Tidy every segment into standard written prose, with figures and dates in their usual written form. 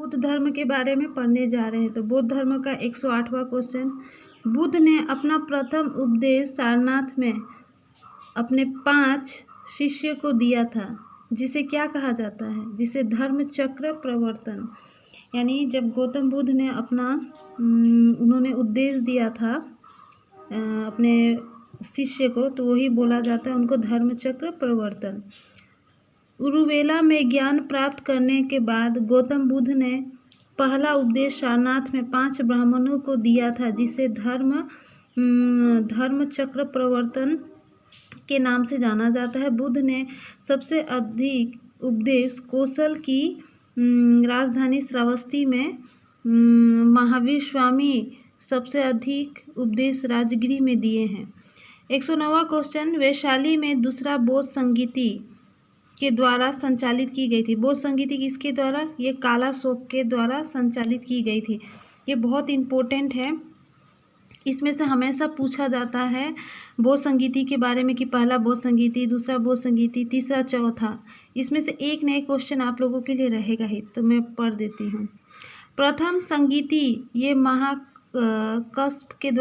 बुद्ध धर्म के बारे में पढ़ने जा रहे हैं। तो बौद्ध धर्म का 108वां क्वेश्चन, बुद्ध ने अपना प्रथम उपदेश सारनाथ में अपने 5 शिष्य को दिया था, जिसे क्या कहा जाता है? जिसे धर्म चक्र प्रवर्तन। यानी जब गौतम बुद्ध ने उन्होंने उपदेश दिया था अपने शिष्य को, तो वही बोला जाता है उनको धर्म चक्र प्रवर्तन। उरुवेला में ज्ञान प्राप्त करने के बाद गौतम बुद्ध ने पहला उपदेश सारनाथ में 5 ब्राह्मणों को दिया था, जिसे धर्म चक्र प्रवर्तन के नाम से जाना जाता है। बुद्ध ने सबसे अधिक उपदेश कौशल की राजधानी श्रावस्ती में, महावीर स्वामी सबसे अधिक उपदेश राजगिरी में दिए हैं। 109वां क्वेश्चन, वैशाली में दूसरा बौद्ध संगीति के द्वारा संचालित की गई थी। बौद्ध संगीति किसके द्वारा? ये कालाशोक के द्वारा संचालित की गई थी। ये बहुत इम्पोर्टेंट है, इसमें से हमेशा पूछा जाता है बौद्ध संगीति के बारे में कि पहला बौद्ध संगीति, दूसरा बौद्ध संगीति, तीसरा, चौथा। इसमें से एक नए क्वेश्चन आप लोगों के लिए रहेगा ही, तो मैं पढ़ देती हूँ। प्रथम संगीति ये महाकश्यप के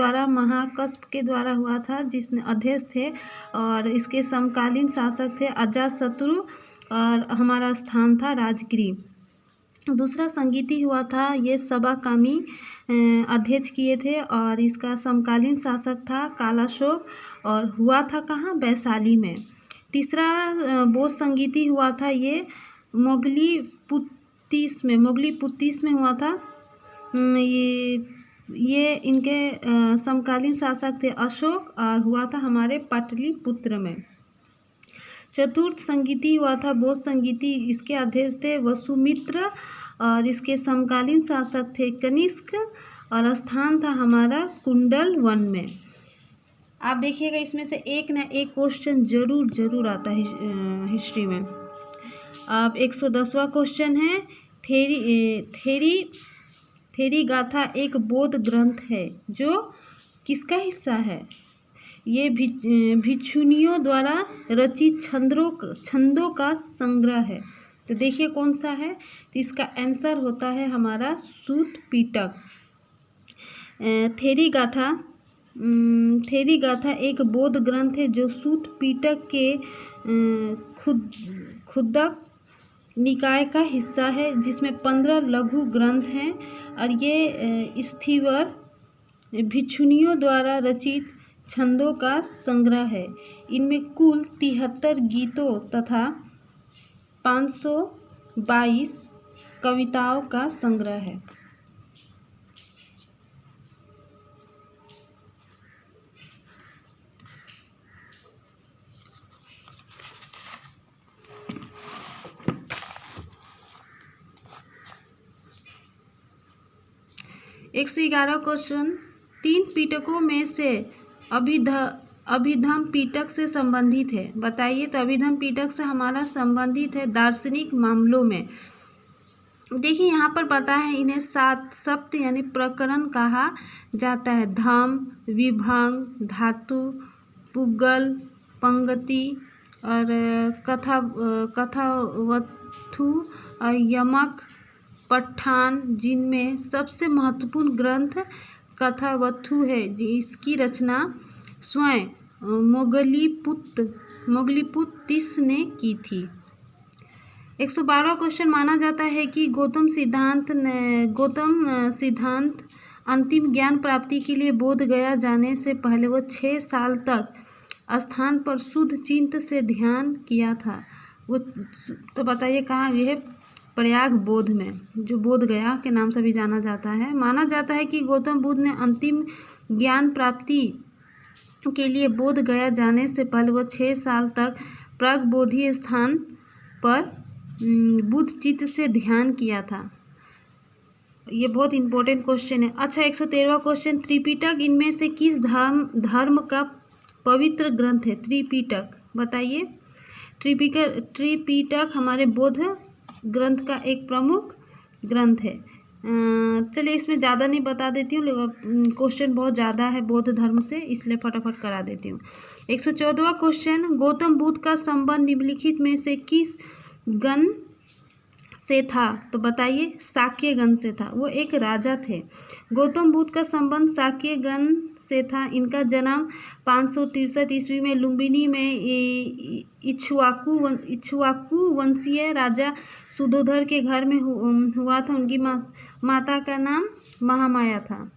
द्वारा हुआ था, जिसने अध्यक्ष थे, और इसके समकालीन शासक थे अजातशत्रु, और हमारा स्थान था राजगिरी। दूसरा संगीति हुआ था, ये सबाकामी अध्यक्ष किए थे, और इसका समकालीन शासक था कालाशोक, और हुआ था कहाँ? वैशाली में। तीसरा बौद्ध संगीति हुआ था, ये मोगलीपुत्तीस में हुआ था। ये इनके समकालीन शासक थे अशोक, और हुआ था हमारे पाटलिपुत्र में। चतुर्थ संगीति हुआ था बौद्ध संगीति, इसके अध्यक्ष थे वसुमित्र, और इसके समकालीन शासक थे कनिष्क, और स्थान था हमारा कुंडल वन में। आप देखिएगा इसमें से एक ना एक क्वेश्चन जरूर आता है हिस्ट्री में। अब 110वां क्वेश्चन है, थेरी गाथा एक बौद्ध ग्रंथ है जो किसका हिस्सा है? ये भिक्षुनियों द्वारा रचित छंदों का संग्रह है। तो देखिए कौन सा है? तो इसका आंसर होता है हमारा सूत पिटक। थेरी गाथा एक बौद्ध ग्रंथ है जो सूत पिटक के खुद्दक निकाय का हिस्सा है, जिसमें 15 लघु ग्रंथ हैं, और ये स्थविर भिक्षुनियों द्वारा रचित छंदों का संग्रह है। इनमें कुल 73 गीतों तथा 522 कविताओं का संग्रह है। एक 111 क्वेश्चन, 3 पिटकों में से अभिधम पिटक से संबंधित है, बताइए। तो अभिधम पिटक से हमारा संबंधित है दार्शनिक मामलों में। देखिए यहाँ पर पता है इन्हें 7 सप्त यानी प्रकरण कहा जाता है। धम, विभंग, धातु, पुगल, पंगति और कथावथु और यमक, पठान, जिनमें सबसे महत्वपूर्ण ग्रंथ कथावथु है, जिसकी रचना स्वयं मोगलीपुत्तीस ने की थी। 112 क्वेश्चन, माना जाता है कि गौतम सिद्धांत अंतिम ज्ञान प्राप्ति के लिए बोध गया जाने से पहले वो 6 साल तक स्थान पर शुद्ध चित्त से ध्यान किया था। वो तो बताइए कहाँ? यह प्रयाग बोध में, जो बोध गया के नाम से भी जाना जाता है। माना जाता है कि गौतम बुद्ध ने अंतिम ज्ञान प्राप्ति के लिए बोध गया जाने से पहले वो 6 साल तक प्रागबोधीय स्थान पर बुद्ध चित्त से ध्यान किया था। ये बहुत इंपॉर्टेंट क्वेश्चन है। अच्छा, 113वां क्वेश्चन, त्रिपिटक इनमें से किस धर्म का पवित्र ग्रंथ है? त्रिपिटक बताइए। त्रिपिटक हमारे बौद्ध ग्रंथ का एक प्रमुख ग्रंथ है। चलिए इसमें ज़्यादा नहीं बता देती हूँ, क्वेश्चन बहुत ज़्यादा है बौद्ध धर्म से, इसलिए फटाफट करा देती हूँ। 114वां क्वेश्चन, गौतम बुद्ध का संबंध निम्नलिखित में से किस गण से था? तो बताइए, शाक्यगण से था। वो एक राजा थे। गौतम बुद्ध का संबंध शाक्यगण से था। इनका जन्म 563 ईस्वी में लुम्बिनी में इक्ष्वाकु वंशीय राजा सुधोधर के घर में हुआ था। उनकी माता का नाम महामाया था।